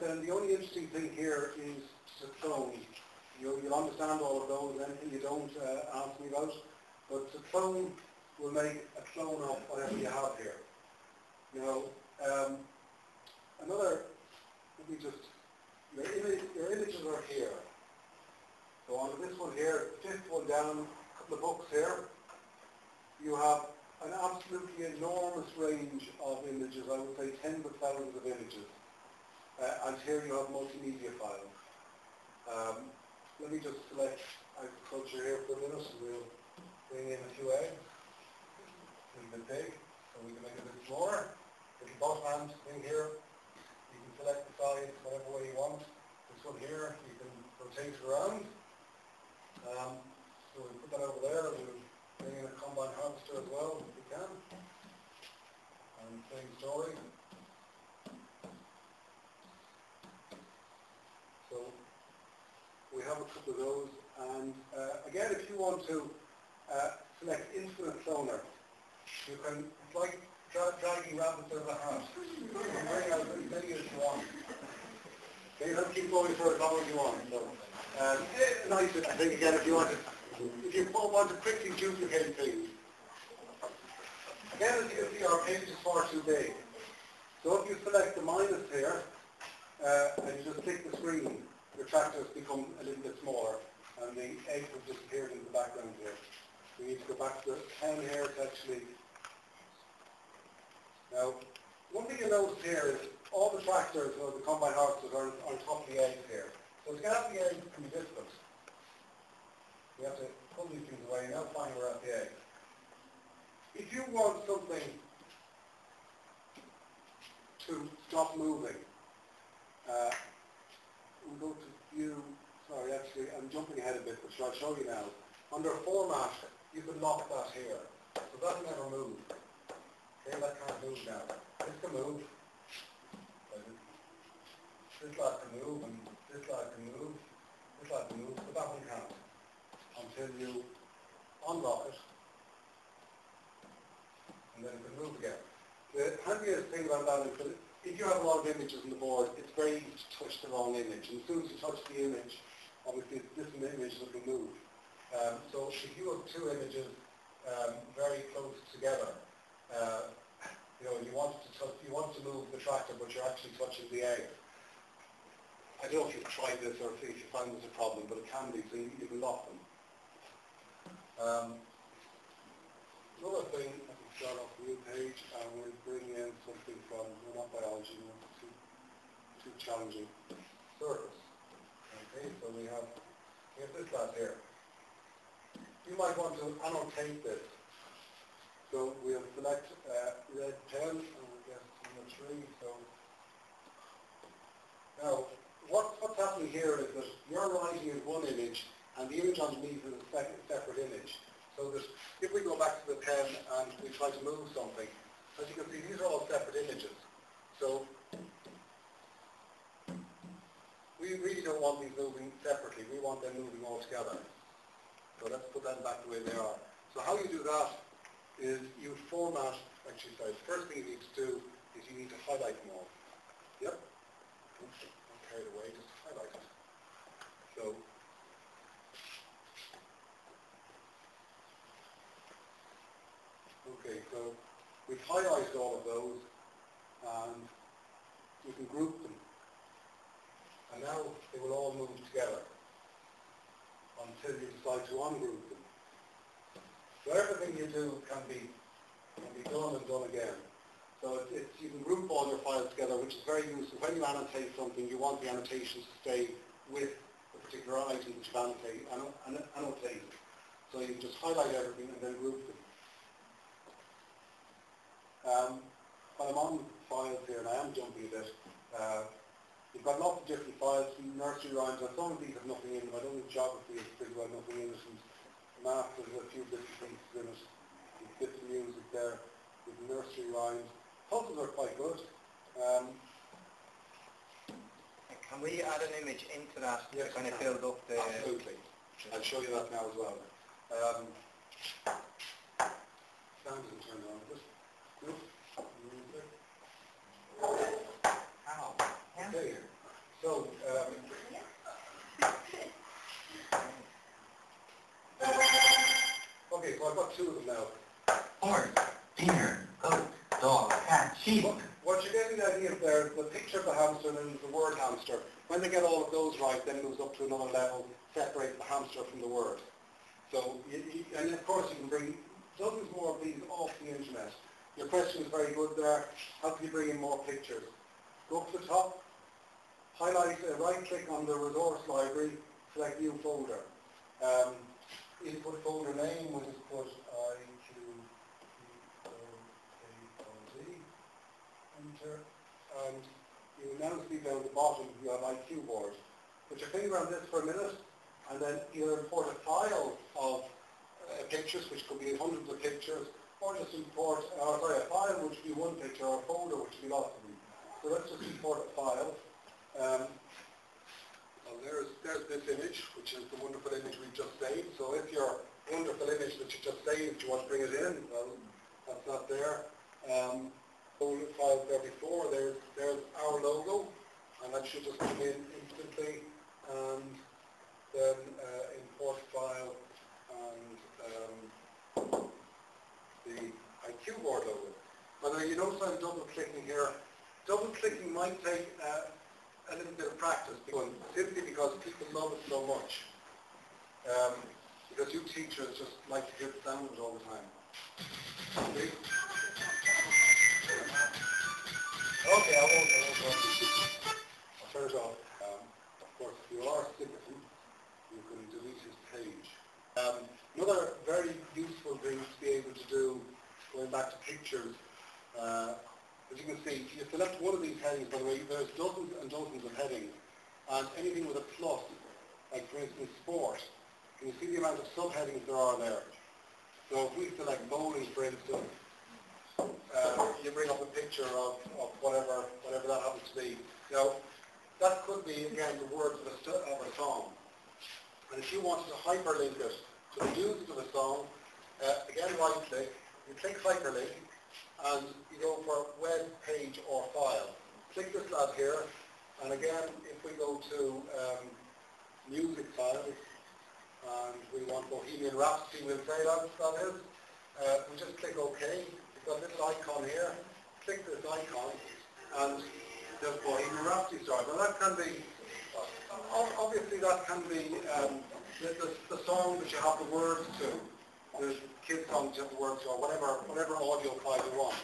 then the only interesting thing here is the clone. You'll understand all of those, anything you don't ask me about. But the clone will make a clone of whatever you have here. Your images are here. So on this one here, the fifth one down, a couple of books here, you have an absolutely enormous range of images, I would say tens of thousands of images. And here you have multimedia files. Let me just select agriculture here for a minute and we'll bring in a few eggs. A little bit big, so we can make it a bit smaller. Little bottom hand thing here. You can select the size whatever way you want. This one here, you can rotate it around. So we put that over there. We'll bring in a combine harvester as well if we can. And same story. So we have a couple of those. And again, if you want to select Infinite Cloner, you can, it's like dragging rabbits out of a hat. You can bring out as many as you want. Okay, you have to keep going for as long as you want. So, nice, I think again, if you want to quickly duplicate things. Again, as you can see, our page is far too big. So if you select the minus here, and you just click the screen, your tractors become a little bit smaller, and the eggs have disappeared in the background here. We need to go back to the pen here to actually... Now, one thing you'll notice here is all the tractors or the combine harvesters are on top of the eggs here. So to get out the eggs can be difficult. We have to pull these things away. Now fine, we're at the eggs. If you want something to stop moving, we'll go to view. Sorry, actually, I'm jumping ahead a bit, but I'll show you now. Under format, you can lock that here. So that'll never move. Okay, that can't move now. This can move. This lad can move, and this lad can move. This lad can move, but that one can't. Until you unlock it, and then it can move again. The handiest thing about that is that if you have a lot of images on the board, it's very easy to touch the wrong image. And as soon as you touch the image, obviously it's this image that will move. So if you have two images very close together, you want to move the tractor, but you're actually touching the egg. I don't know if you've tried this or if you find this a problem, but it can be, so you can lock them. Another thing, let me start off the new page, and we'll bring in something from, not biology, too challenging. Surface. Okay, so we have this lad here. You might want to annotate this. So we'll select red pen, and we'll get number 3. So now, what's happening here is that you're writing in one image, and the image underneath is a separate image. So that if we go back to the pen and we try to move something, as you can see, these are all separate images. So we really don't want these moving separately. We want them moving all together. So let's put them back the way they are. So how you do that is you format, actually, sorry, the first thing you need to do is you need to highlight them all. Yep. Oops, I'm carried away, just highlight it. So okay, so we've highlighted all of those, and we can group them. And now they will all move together until you decide to ungroup them. So everything you do can be done and done again. So you can group all your files together, which is very useful. When you annotate something, you want the annotations to stay with the particular item that you've annotated. So you just highlight everything and then group them. When I'm on files here, and I am jumping a bit, you've got lots of different files, nursery rhymes, and some of these have nothing in them. I don't think geography has pretty well nothing in it, and math has a few different pieces in it. There's bits of music there, with nursery rhymes. Puzzles are quite good. Can we add an image into that Yes, to kind of build up the... Absolutely. I'll show you that now as well. Sound isn't turned on, is it? No? Music. Hang on. Okay. two of them now. Horse, deer, goat, dog, cat, sheep. What you're getting the idea of there, the picture of the hamster and then the word hamster. When they get all of those right, then it moves up to another level, separate the hamster from the word. So, and of course you can bring dozens more of these off the internet. Your question is very good there. How can you bring in more pictures? Go up to the top, highlight, right-click on the resource library, select new folder. Input folder name, we'll just put IQPOAOZ, enter, and you will now see down at the bottom you have IQ board. Put your finger on this for a minute, and then either import a file of pictures, which could be hundreds of pictures, or just import, a file which would be one picture, or a folder which would be lots of them. So let's just import a file. And there's this image, which is the wonderful image we've just saved. So if your wonderful image that you just saved, you want to bring it in, well, that's not there. Folder file there before, there's our logo, and that should just come in instantly. And then import file and the IQ board logo. By the way, you notice I'm double clicking here. Double clicking might take a little bit of practice, simply because people love it so much. Because you teachers just like to hear the sound of it all the time. Okay, I won't. I'll turn it off. Of course, if you are a citizen, you can delete his page. Another very useful thing to be able to do, going back to pictures, as you can see, you select one of these headings, by the way, there's dozens and dozens of headings, and anything with a plus, like for instance sport, can you see the amount of subheadings there are there? So if we select bowling, for instance, you bring up a picture of whatever that happens to be. Now, that could be, again, the words of a song. And if you wanted to hyperlink it to the music of a song, again, right-click, you click hyperlink, and you go for web page or file. Click this lad here, and again, if we go to music files, and we want Bohemian Rhapsody, we'll say that is, we just click OK. You've got a little icon here, click this icon, and there's Bohemian Rhapsody starts. Now that can be, obviously that can be the song that you have the words to. There's kids songs you have the words to, or whatever audio file you want.